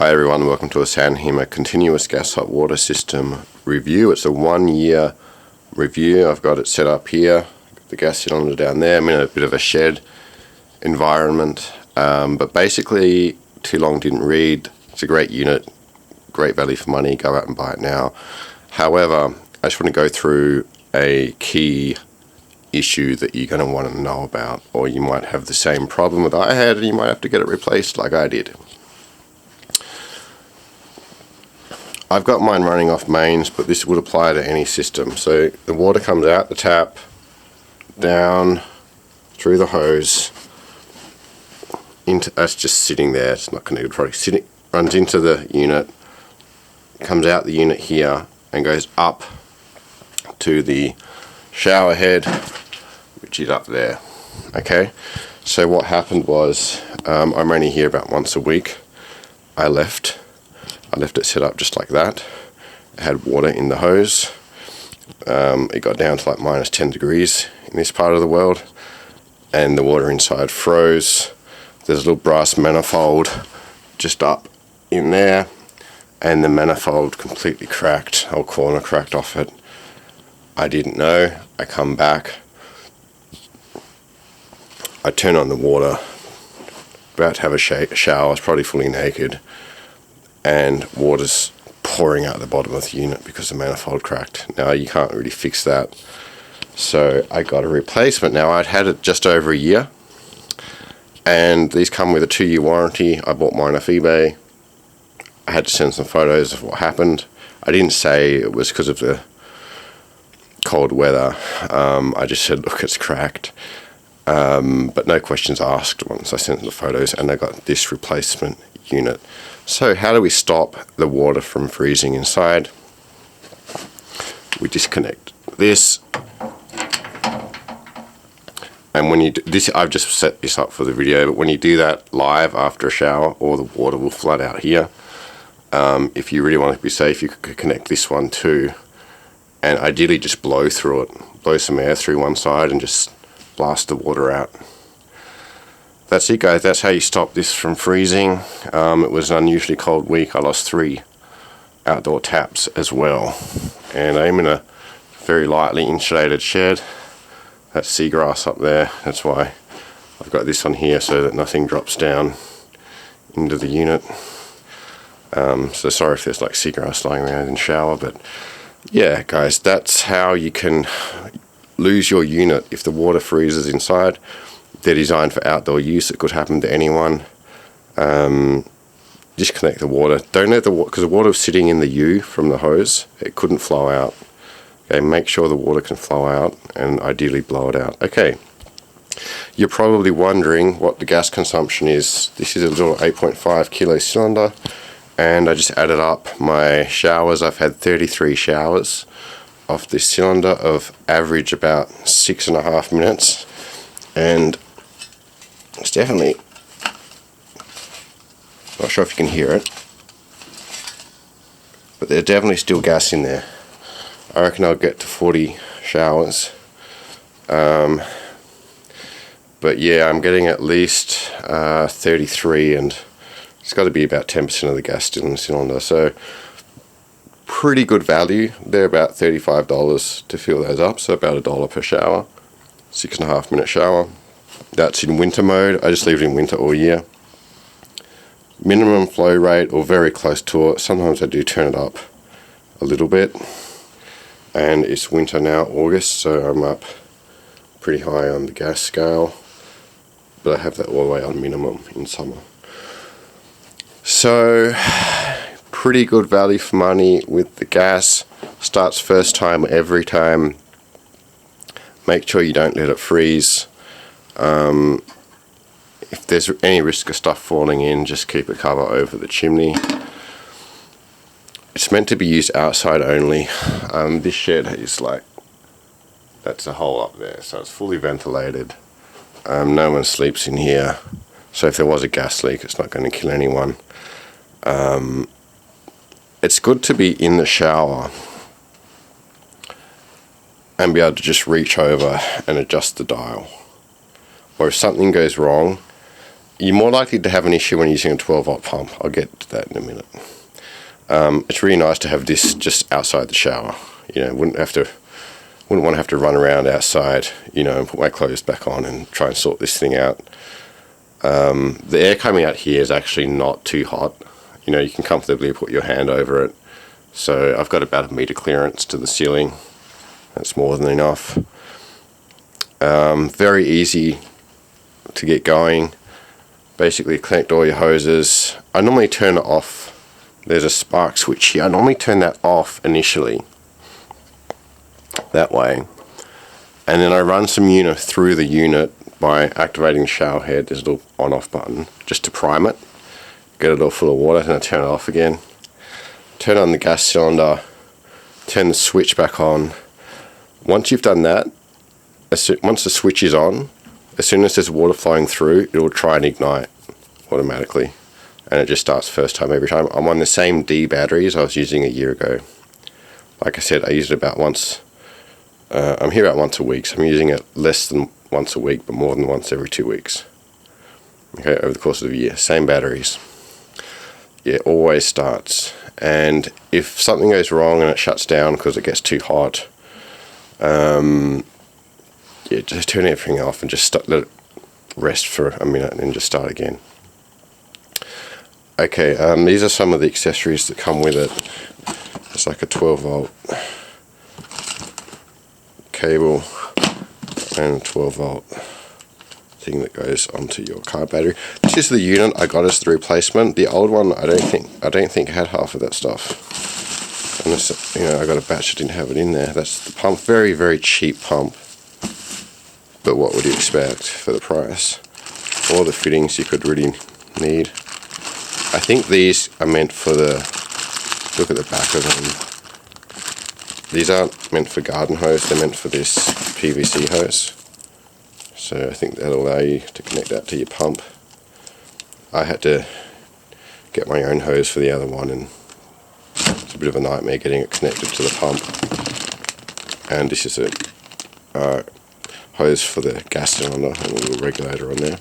Hi everyone, welcome to a Hima continuous gas hot water system review. It's a 1 year review. I've got it set up here, the gas cylinder down there. I'm in a bit of a shed environment, but basically too long didn't read. It's a great unit, great value for money, go out and buy it now. However, I just want to go through a key issue that you're going to want to know about, or you might have the same problem that I had and you might have to get it replaced like I did. I've got mine running off mains, but this would apply to any system. So the water comes out the tap, down through the hose, into, that's just sitting there, it's not connected, probably sitting, runs into the unit, comes out the unit here and goes up to the shower head, which is up there. Okay, so what happened was, I'm only here about once a week. I left it set up just like that. It had water in the hose. It got down to like minus 10 degrees in this part of the world, and the water inside froze. There's a little brass manifold just up in there, and the manifold completely cracked, whole corner cracked off it. I didn't know. I come back, I turn on the water, about to have a shower, I was probably fully naked, and water's pouring out the bottom of the unit because the manifold cracked. Now you can't really fix that, so I got a replacement. Now I'd had it just over a year, and these come with a 2-year warranty. I bought mine off eBay. I had to send some photos of what happened. I didn't say it was because of the cold weather. I just said, look, it's cracked, but no questions asked once I sent the photos, and I got this replacement unit. So how do we stop the water from freezing inside? We disconnect this, and when you do this, I've just set this up for the video, but when you do that live after a shower, all the water will flood out here. If you really want to be safe, you could connect this one too, and ideally just blow through it, blow some air through one side and just blast the water out. That's it, guys. That's how you stop this from freezing. It was an unusually cold week. I lost 3 outdoor taps as well, and I'm in a very lightly insulated shed. That's seagrass up there. That's why I've got this on here, so that nothing drops down into the unit. So sorry if there's like seagrass lying around in the shower, but yeah, guys, that's how you can lose your unit if the water freezes inside. They're designed for outdoor use. It could happen to anyone. Disconnect the water. Don't let the water, because the water was sitting in the U from the hose. It couldn't flow out. Okay, make sure the water can flow out, and ideally blow it out. Okay, you're probably wondering what the gas consumption is. This is a little 8.5 kilo cylinder, and I just added up my showers. I've had 33 showers off this cylinder of average about 6.5 minutes, and it's definitely, not sure if you can hear it, but there's definitely still gas in there. I reckon I'll get to 40 showers, but yeah, I'm getting at least 33, and it's got to be about 10% of the gas still in the cylinder, so pretty good value. They're about $35 to fill those up, so about $1 per shower. 6.5 minute shower. That's in winter mode. I just leave it in winter all year. Minimum flow rate, or very close to it. Sometimes I do turn it up a little bit, and it's winter now, August, so I'm up pretty high on the gas scale, but I have that all the way on minimum in summer. So pretty good value for money with the gas. Starts first time every time. Make sure you don't let it freeze. If there's any risk of stuff falling in, just keep a cover over the chimney. It's meant to be used outside only. This shed is like, that's a hole up there, so it's fully ventilated. No one sleeps in here, so if there was a gas leak, it's not going to kill anyone. It's good to be in the shower and be able to just reach over and adjust the dial. Or if something goes wrong, you're more likely to have an issue when using a 12-volt pump. I'll get to that in a minute. It's really nice to have this just outside the shower. You know, wouldn't want to have to run around outside, you know, and put my clothes back on and try and sort this thing out. The air coming out here is actually not too hot. You know, you can comfortably put your hand over it. So I've got about 1 meter clearance to the ceiling. That's more than enough. Very easy to get going. Basically connect all your hoses. I normally turn it off. There's a spark switch here. I normally turn that off initially. That way. And then I run some unit through the unit by activating the shower head. There's a little on-off button just to prime it. Get it all full of water, and I turn it off again. Turn on the gas cylinder. Turn the switch back on. Once you've done that, once the switch is on, as soon as there's water flowing through, it will try and ignite automatically. And it just starts first time every time. I'm on the same D batteries I was using a year ago. Like I said, I use it about once. I'm here about once a week, so I'm using it less than once a week, but more than once every 2 weeks. Okay, over the course of a year. Same batteries. Yeah, always starts. And if something goes wrong and it shuts down because it gets too hot, yeah, just turn everything off and just let it rest for a minute and then just start again. Okay, these are some of the accessories that come with it. It's like a 12-volt cable and a 12-volt thing that goes onto your car battery. This is the unit I got as the replacement. The old one, I don't think had half of that stuff. Unless, you know, I got a batch that didn't have it in there. That's the pump. Very, very cheap pump. But what would you expect for the price? All the fittings you could really need. I think these are meant for the, look at the back of them. These aren't meant for garden hose, they're meant for this PVC hose. So I think that'll allow you to connect that to your pump. I had to get my own hose for the other one, and it's a bit of a nightmare getting it connected to the pump. And this is a hose for the gas cylinder and a little regulator on there.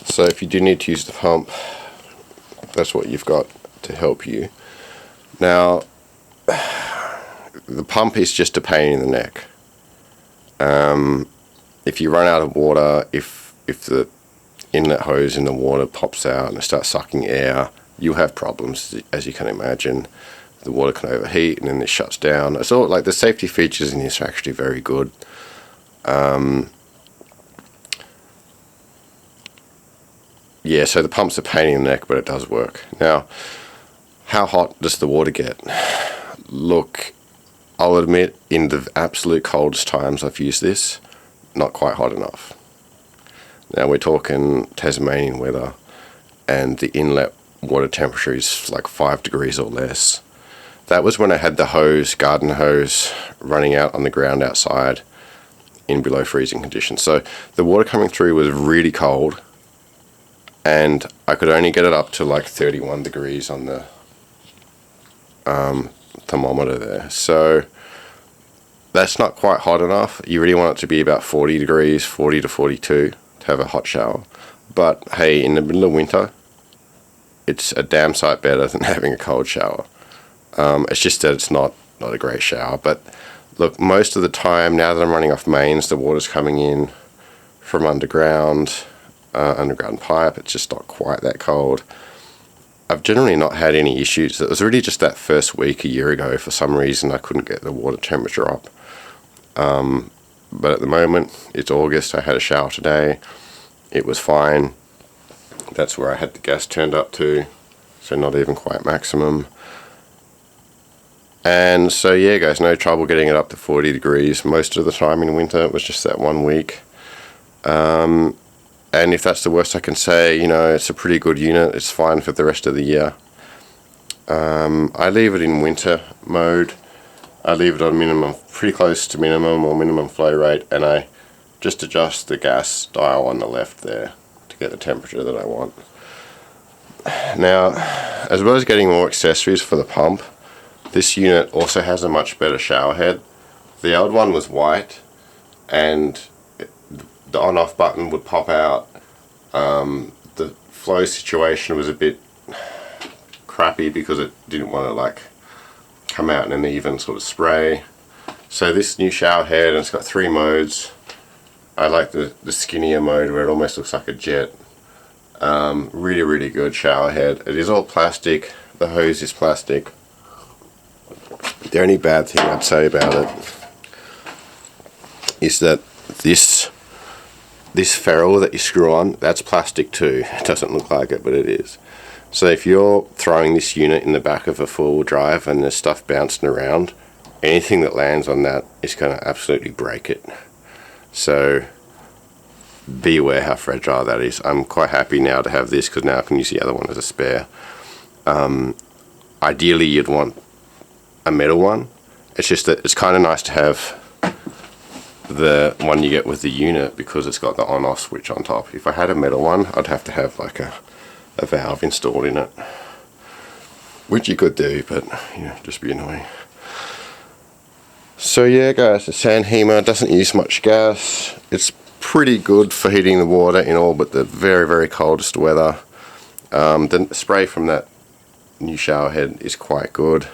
So if you do need to use the pump, that's what you've got to help you. Now, the pump is just a pain in the neck. If you run out of water, if the inlet hose in the water pops out and it starts sucking air, you'll have problems, as you can imagine. The water can overheat and then it shuts down. So like the safety features in this are actually very good. Yeah, so the pump's a pain in the neck, but it does work. Now, how hot does the water get? Look, I'll admit, in the absolute coldest times I've used this, not quite hot enough. Now we're talking Tasmanian weather, and the inlet water temperature is like 5 degrees or less. That was when I had the hose, garden hose, running out on the ground outside in below freezing conditions. So the water coming through was really cold, and I could only get it up to like 31 degrees on the thermometer there. So that's not quite hot enough. You really want it to be about 40 degrees, 40 to 42 to have a hot shower. But hey, in the middle of winter, it's a damn sight better than having a cold shower. It's just that it's not a great shower. But look, most of the time, now that I'm running off mains, the water's coming in from underground pipe. It's just not quite that cold. I've generally not had any issues. It was really just that first week a year ago, for some reason I couldn't get the water temperature up. But at the moment, it's August. I had a shower today. It was fine. That's where I had the gas turned up to, so not even quite maximum. And so yeah, guys, no trouble getting it up to 40 degrees most of the time in winter. It was just that 1 week. And if that's the worst I can say, you know, it's a pretty good unit. It's fine for the rest of the year. I leave it in winter mode. I leave it on minimum, pretty close to minimum or minimum flow rate, and I just adjust the gas dial on the left there to get the temperature that I want. Now, as well as getting more accessories for the pump, this unit also has a much better shower head. The old one was white, and the on-off button would pop out The flow situation was a bit crappy because it didn't want to like come out in an even sort of spray. So this new shower head, and it's got 3 modes. I like the skinnier mode where it almost looks like a jet. Really good shower head. It is all plastic. The hose is plastic. The only bad thing I'd say about it is that this ferrule that you screw on, that's plastic too. It doesn't look like it, but it is. So if you're throwing this unit in the back of a 4-wheel drive and there's stuff bouncing around, anything that lands on that is going to absolutely break it. So be aware how fragile that is. I'm quite happy now to have this because now I can use the other one as a spare. Ideally you'd want a metal one. It's just that it's kind of nice to have the one you get with the unit because it's got the on-off switch on top. If I had a metal one, I'd have to have like a valve installed in it, which you could do, but you know, just be annoying. So yeah guys, the sand Hima doesn't use much gas. It's pretty good for heating the water in all but the very coldest weather. The spray from that new shower head is quite good.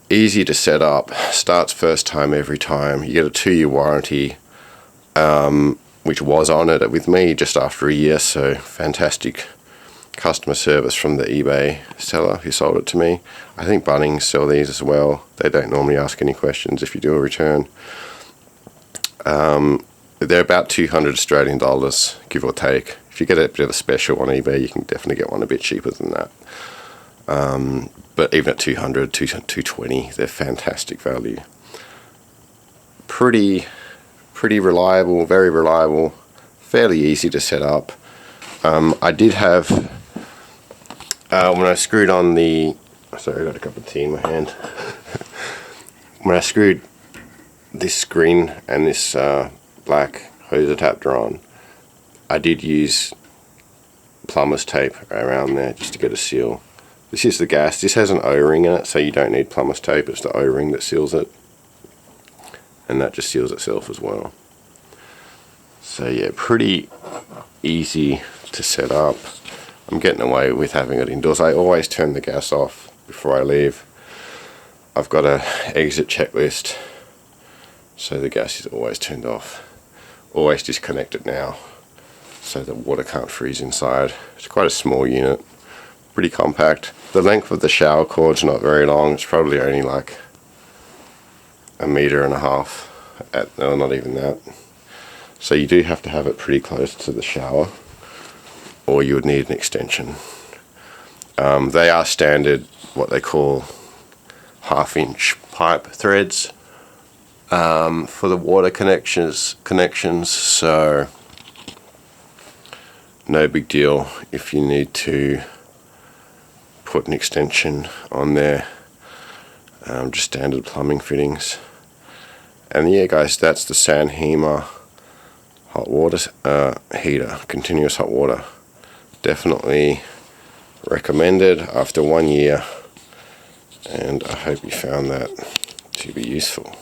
Easy to set up, starts first time every time. You get a 2-year warranty, which was on it with me just after a year, so fantastic customer service from the eBay seller who sold it to me. I think Bunnings sell these as well. They don't normally ask any questions if you do a return. They're about 200 Australian dollars, give or take. If you get a bit of a special on eBay, you can definitely get one a bit cheaper than that. But even at 200, 220, they're fantastic value. Pretty reliable, very reliable, fairly easy to set up. I did have, when I screwed on the, sorry, I got a cup of tea in my hand. When I screwed this screen and this black hose adapter on, I did use plumber's tape around there just to get a seal. This is the gas. This has an O-ring in it, so you don't need plumber's tape. It's the O-ring that seals it, and that just seals itself as well. So yeah, pretty easy to set up. I'm getting away with having it indoors. I always turn the gas off before I leave. I've got a exit checklist, so the gas is always turned off. Always disconnect it now so the water can't freeze inside. It's quite a small unit, pretty compact. The length of the shower cord's not very long. It's probably only like 1.5 meters, no, not even that. So you do have to have it pretty close to the shower, or you would need an extension. They are standard, what they call 1/2-inch pipe threads for the water connections. So no big deal if you need to put an extension on there. Just standard plumbing fittings. And yeah guys, that's the sand Hima hot water heater, continuous hot water. Definitely recommended after 1 year, and I hope you found that to be useful.